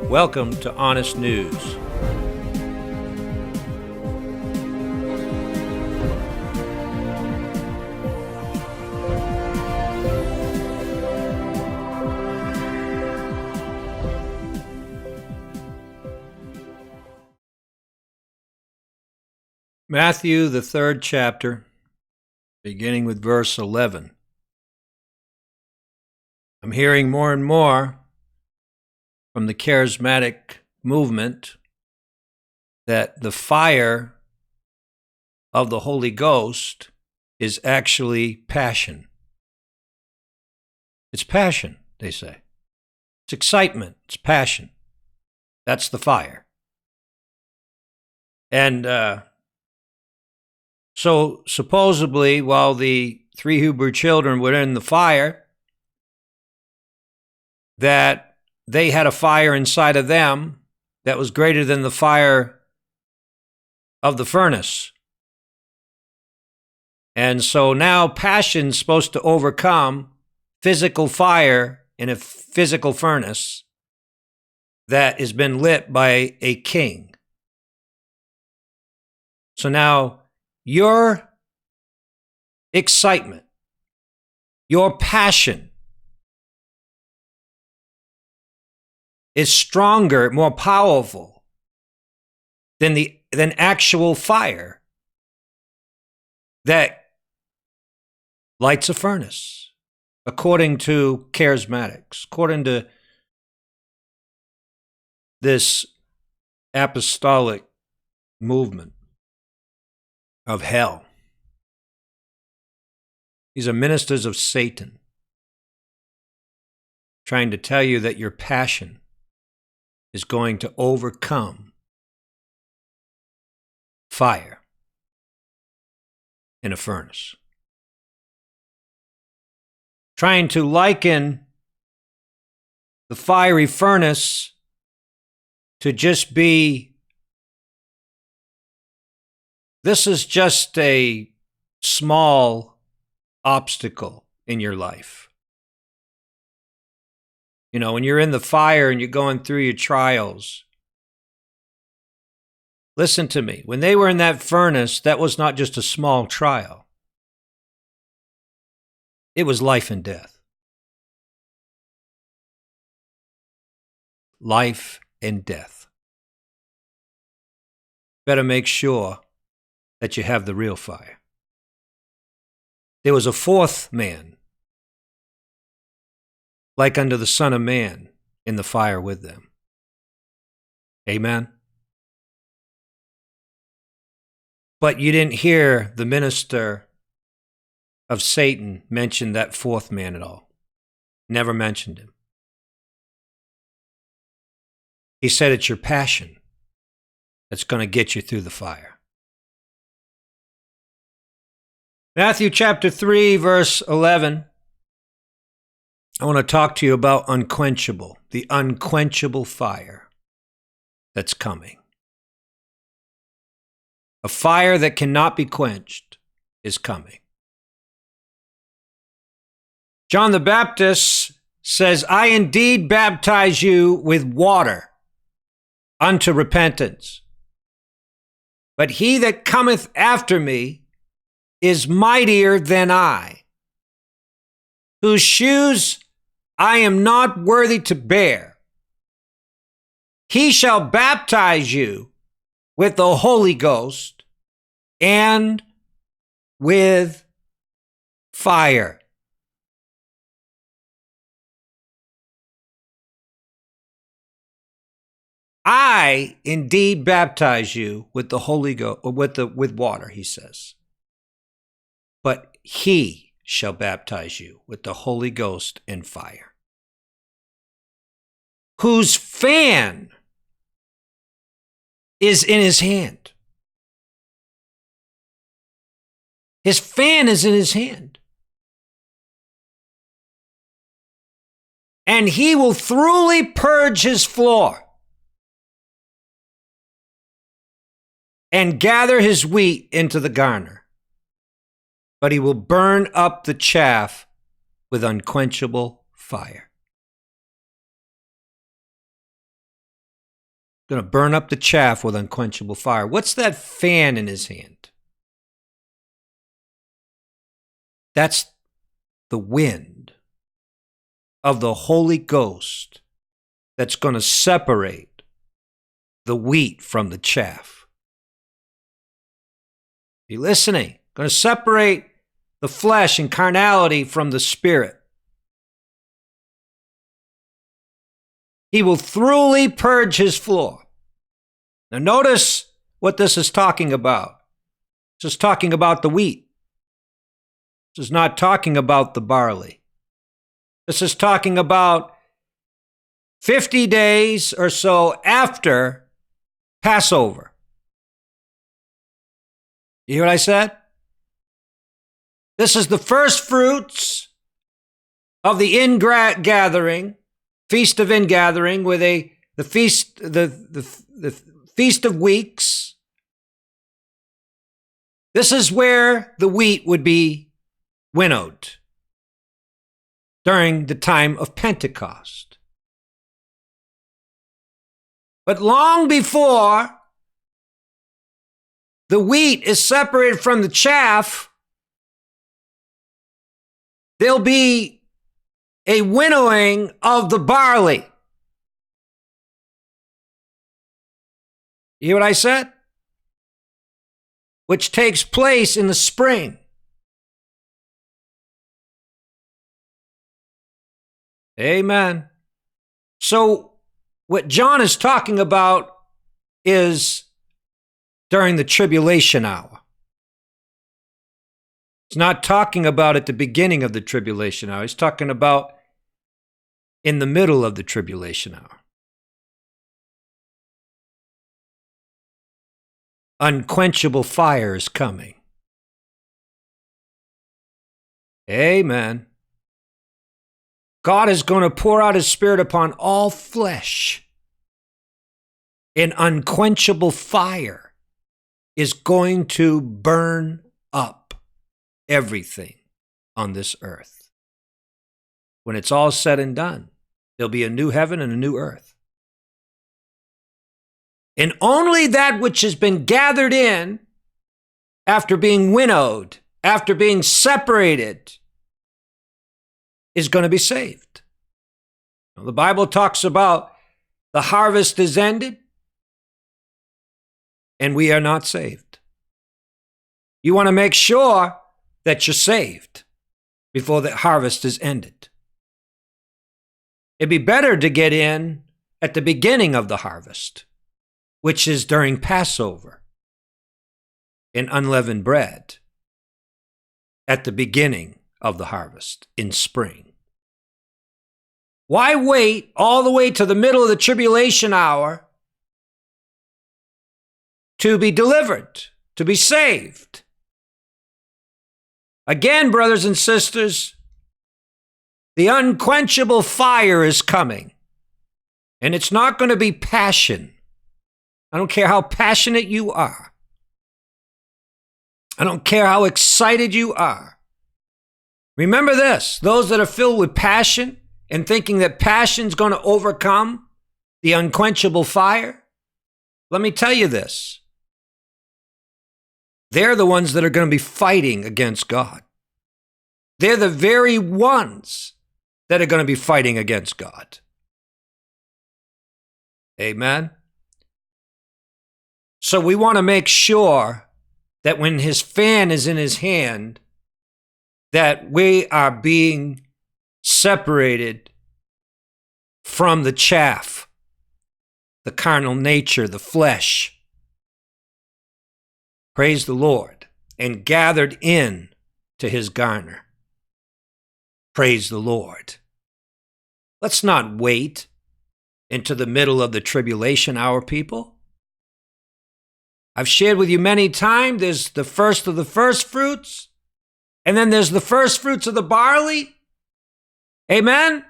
Welcome to Honest News. Matthew, the 3rd chapter, beginning with verse 11. I'm hearing more and more from the charismatic movement that the fire of the Holy Ghost is actually passion. It's passion, they say. It's excitement. It's passion. That's the fire. And so supposedly, while the 3 Hebrew children were in the fire, that they had a fire inside of them that was greater than the fire of the furnace. And so now passion's supposed to overcome physical fire in a physical furnace that has been lit by a king. So now your excitement, your passion is stronger, more powerful than actual fire that lights a furnace, according to charismatics, according to this apostolic movement of hell. These are ministers of Satan, trying to tell you that your passion is going to overcome fire in a furnace. Trying to liken the fiery furnace to just be, this is just a small obstacle in your life. You know, when you're in the fire and you're going through your trials, listen to me. When they were in that furnace, that was not just a small trial. It was life and death. Life and death. Better make sure that you have the real fire. There was a 4th man, like unto the Son of Man, in the fire with them. Amen? But you didn't hear the minister of Satan mention that 4th man at all. Never mentioned him. He said it's your passion that's going to get you through the fire. Matthew chapter 3, verse 11. I want to talk to you about unquenchable, the unquenchable fire that's coming. A fire that cannot be quenched is coming. John the Baptist says, I indeed baptize you with water unto repentance. But he that cometh after me is mightier than I, whose shoes I am not worthy to bear. He shall baptize you with the Holy Ghost and with fire. I indeed baptize you with the Holy Ghost, with water, he says. But he shall baptize you with the Holy Ghost and fire, whose fan is in his hand. His fan is in his hand. And he will thoroughly purge his floor and gather his wheat into the garner, but he will burn up the chaff with unquenchable fire. Going to burn up the chaff with unquenchable fire. What's that fan in his hand? That's the wind of the Holy Ghost that's going to separate the wheat from the chaff. Are you listening? Going to separate the flesh and carnality from the spirit. He will thoroughly purge his floor. Now notice what this is talking about. This is talking about the wheat. This is not talking about the barley. This is talking about 50 days or so after Passover. You hear what I said? This is the first fruits of the ingathering, Feast of Ingathering, with the feast of Weeks. This is where the wheat would be winnowed during the time of Pentecost. But long before the wheat is separated from the chaff, there'll be a winnowing of the barley. You hear what I said? Which takes place in the spring. Amen. So what John is talking about is during the tribulation hour. He's not talking about at the beginning of the tribulation hour. He's talking about in the middle of the tribulation hour. Unquenchable fire is coming. Amen. God is going to pour out his Spirit upon all flesh. An unquenchable fire is going to burn up everything on this earth. When it's all said and done, there'll be a new heaven and a new earth. And only that which has been gathered in after being winnowed, after being separated, is going to be saved. Now, the Bible talks about the harvest is ended and we are not saved. You want to make sure that you're saved before the harvest is ended. It'd be better to get in at the beginning of the harvest, which is during Passover and unleavened bread at the beginning of the harvest in spring. Why wait all the way to the middle of the tribulation hour to be delivered, to be saved? Again, brothers and sisters, the unquenchable fire is coming, and it's not going to be passion. I don't care how passionate you are. I don't care how excited you are. Remember this, those that are filled with passion and thinking that passion's going to overcome the unquenchable fire, let me tell you this. They're the ones that are going to be fighting against God. They're the very ones that are going to be fighting against God. Amen. So we want to make sure that when his fan is in his hand, that we are being separated from the chaff, the carnal nature, the flesh. Praise the Lord. And gathered in to his garner. Praise the Lord. Let's not wait into the middle of the tribulation hour, people. I've shared with you many times, there's the first of the first fruits, and then there's the first fruits of the barley. Amen?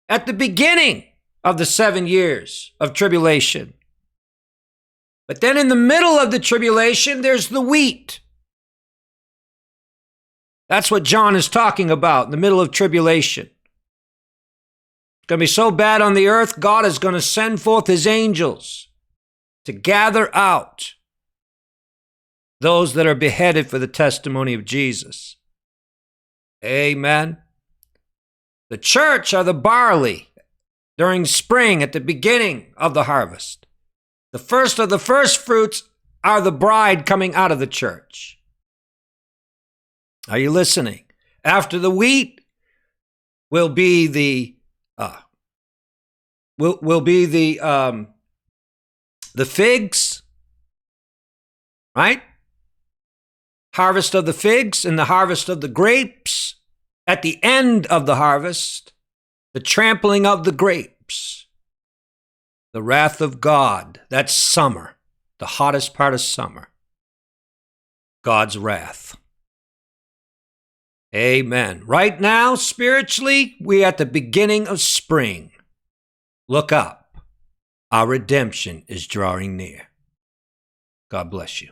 At the beginning of the 7 years of tribulation. But then in the middle of the tribulation, there's the wheat. That's what John is talking about, in the middle of tribulation. It's going to be so bad on the earth, God is going to send forth his angels to gather out those that are beheaded for the testimony of Jesus. Amen. The church are the barley during spring at the beginning of the harvest. The first of the first fruits are the bride coming out of the church. Are you listening? After the wheat will be the figs, right? Harvest of the figs and the harvest of the grapes. At the end of the harvest, the trampling of the grapes. The wrath of God. That's summer, the hottest part of summer. God's wrath. Amen. Right now, spiritually, we're at the beginning of spring. Look up. Our redemption is drawing near. God bless you.